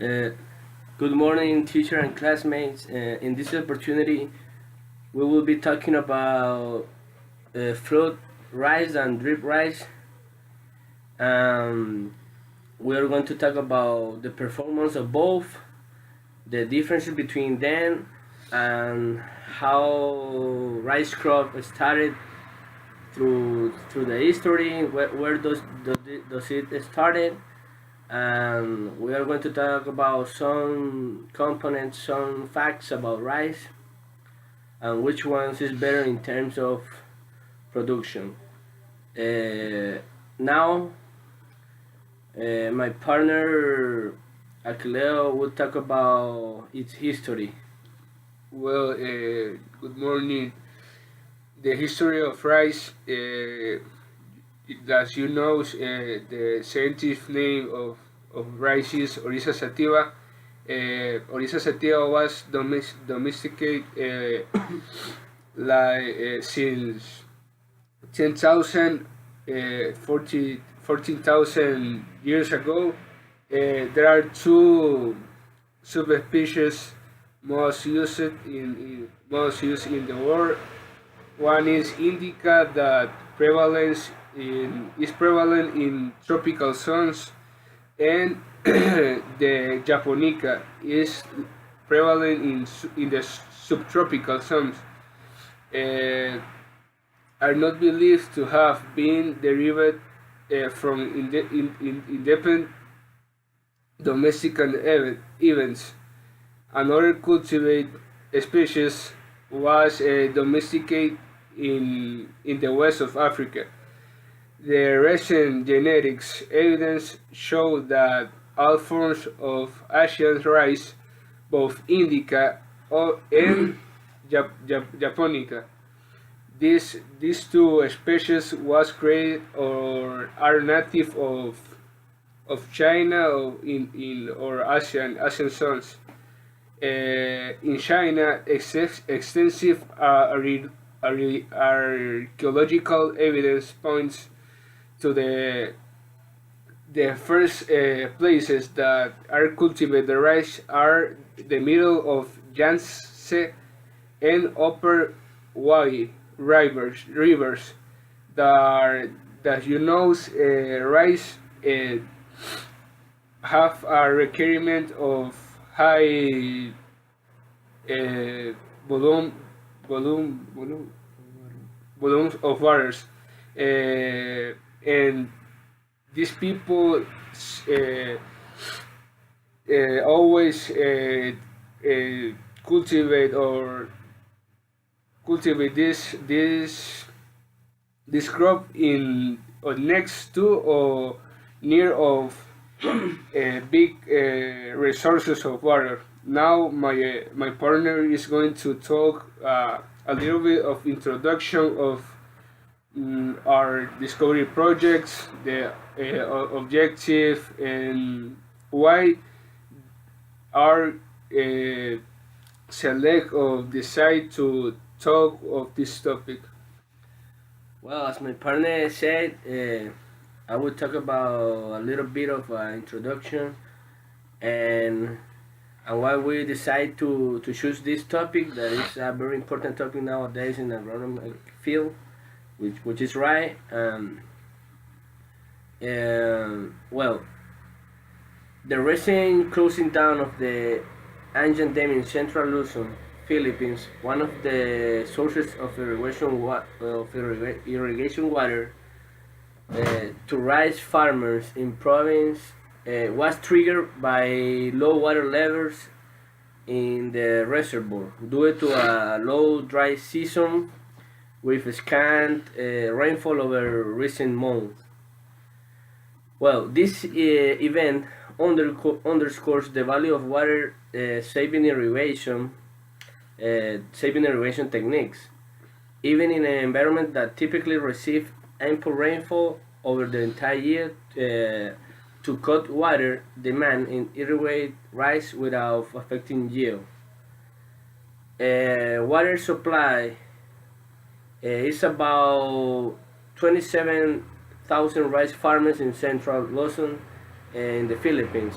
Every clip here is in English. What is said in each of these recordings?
Uh, Good morning, teacher and classmates. In this opportunity, we will be talking about float rice and drip rice. Um, we are going to talk about the performance of both, the differences between them, and how rice crop started through the history. Where does it started? And we are going to talk about some components, some facts about rice, and which ones is better in terms of production. Now, my partner Akileo will talk about its history. Good morning. The history of rice, as you know, the scientific name of rice is Oryza sativa. Oryza sativa was domesticated since 10,000, 14,000 years ago. There are two subspecies most used in the world. One is indica that is prevalent in tropical zones, and the japonica is prevalent in the subtropical zones. Uh, are not believed to have been derived from independent domestic events. Another cultivated species was domesticated in the west of Africa. The recent genetics evidence show that all forms of Asian rice, both indica and japonica, these two species was created or are native of China or in or Asian zones. In China, extensive archaeological evidence points to the first places that are cultivated the rice are the middle of Yangtze and Upper Wye rivers that are, that you know rice have a requirement of high uh, volume, volume volumes of waters, and these people uh, always cultivate or cultivate this crop in or next to or near of big resources of water. Now my partner is going to talk a little bit of introduction of our discovery projects, the objective, and why our select or decide to talk of this topic. Well, as my partner said, I will talk about a little bit of introduction and why we decide to choose this topic that is a very important topic nowadays in the agronomy field, which is right. Well, the recent closing down of the ancient dam in central Luzon, Philippines, one of the sources of irrigation water to rice farmers in province was triggered by low water levels in the reservoir due to a low dry season with scant rainfall over recent months. Well, this event underscores the value of water saving irrigation techniques, even in an environment that typically receives ample rainfall over the entire year. To cut water demand and irrigate rice without affecting yield. Water supply is about 27,000 rice farmers in central Luzon in the Philippines.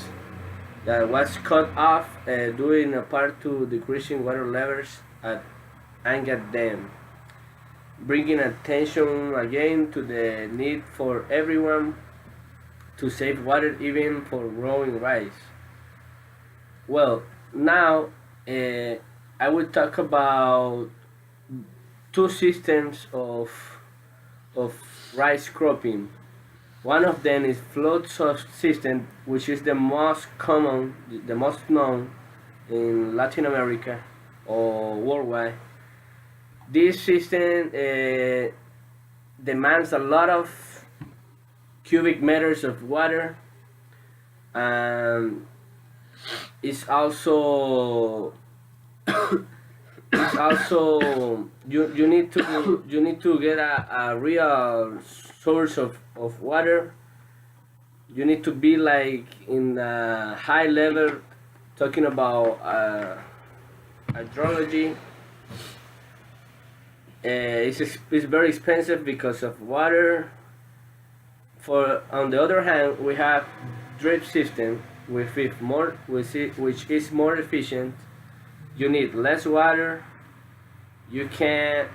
that was cut off, due in part to decreasing water levels at Angat Dam, bringing attention again to the need for everyone to save water even for growing rice. Well, now I will talk about two systems of rice cropping. One of them is flood system, which is the most common, the most known in Latin America or worldwide. This system demands a lot of cubic meters of water, and it's also it's also you need to get a real source of water. You need to be like in a high level, talking about hydrology. It's very expensive because of water. For on the other hand, we have drip system, which is more efficient. You need less water. You can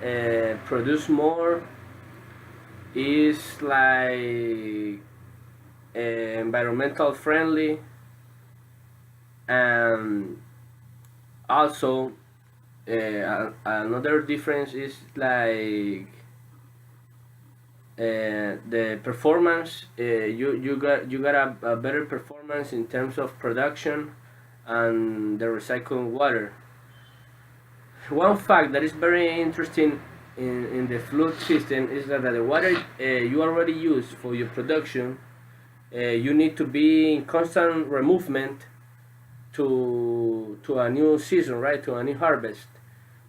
produce more. It's like environmental friendly, and also another difference is like the performance. You got a better performance in terms of production and the recycled water. One fact that is very interesting in the flood system is that the water you already use for your production, you need to be in constant removement to a new season, right? To a new harvest.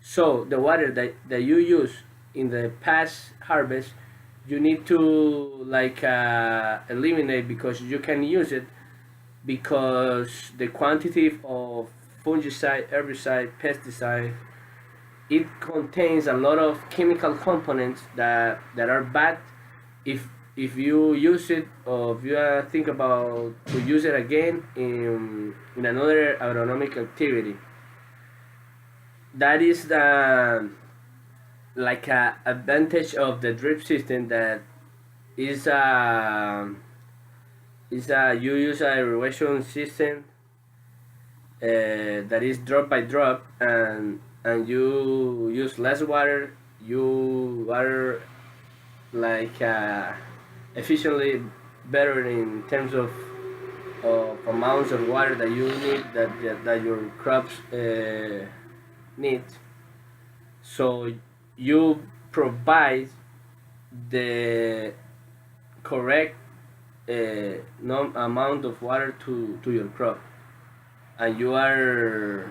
So the water that you use in the past harvest, you need to like eliminate, because you can use it, because the quantity of fungicide, herbicide, pesticide, it contains a lot of chemical components that are bad if you use it, or if you think about to use it again in another agronomic activity. That is the like a advantage of the drip system, that is you use a irrigation system that is drop by drop, and you use less water. You are like efficiently better in terms of amounts of water that you need, that your crops need. So you provide the correct amount of water to your crop, and you are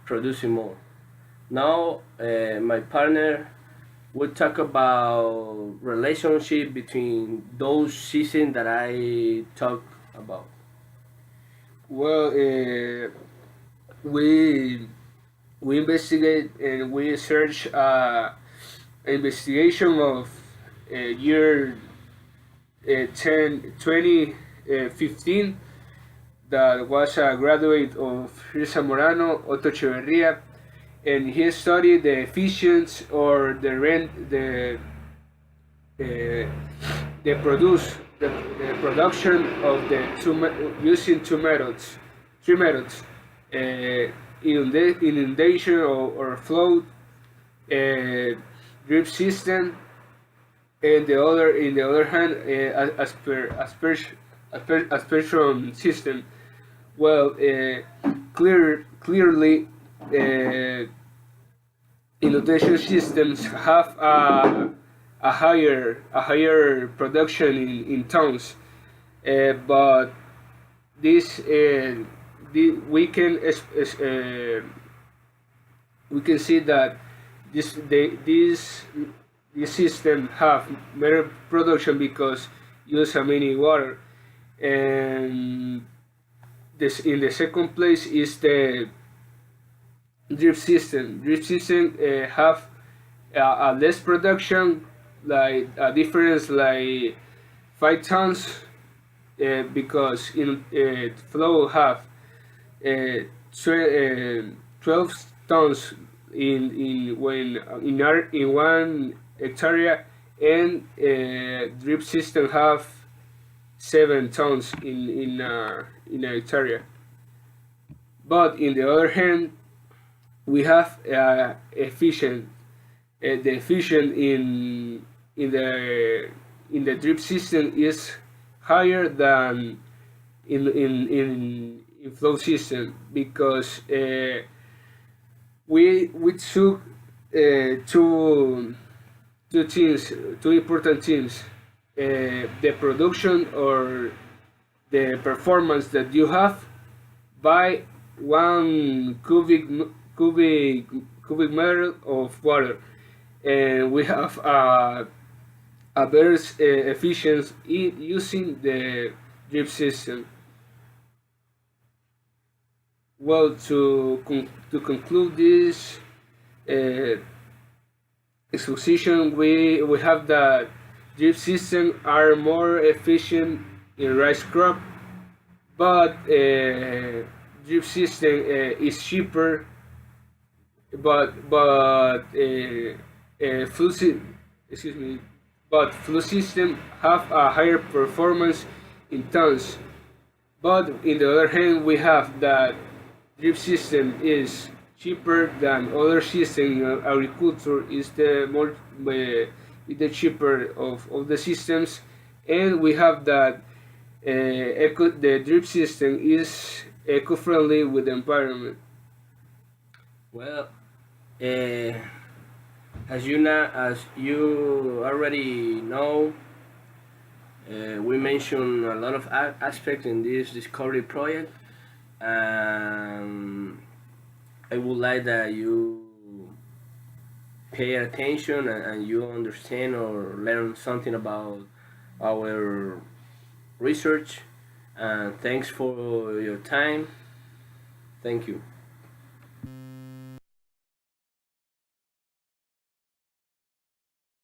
producing more. Now my partner will talk about relationship between those seasons that I talk about. Well, we we investigate and we search investigation of year 2015 that was a graduate of Risa Morano, Otto Echeverria, and he studied the efficiency or uh, the production of the using three methods, inundation or flood, drip system, and in the other hand, aspersion system. Well, clearly, inundation systems have a higher production in tons, but this we can we can see that this system have better production because use a many water, and this in the second place is the drip system. Drip system have a less production, like a difference like 5 tons because in flow have uh, 12 tons in 1 hectare, and drip system have 7 tons in a hectare. But in the other hand, we have the efficient in the drip system is higher than in flow system, because we took two important things: the production or the performance that you have by 1 cubic meter of water, and we have a better efficiency using the drip system. Well, to conclude this uh, exposition, we have that drip system are more efficient in rice crop, but drip system is cheaper, but excuse me, but flow system have a higher performance in tons. But in the other hand, we have that drip system is cheaper than other system. Agriculture is the cheaper of the systems, and we have that the drip system is eco-friendly with the environment. Well, uh, as you already know, we mentioned a lot of aspects in this discovery project. Um, I would like that you pay attention and you understand or learn something about our research. And thanks for your time. Thank you.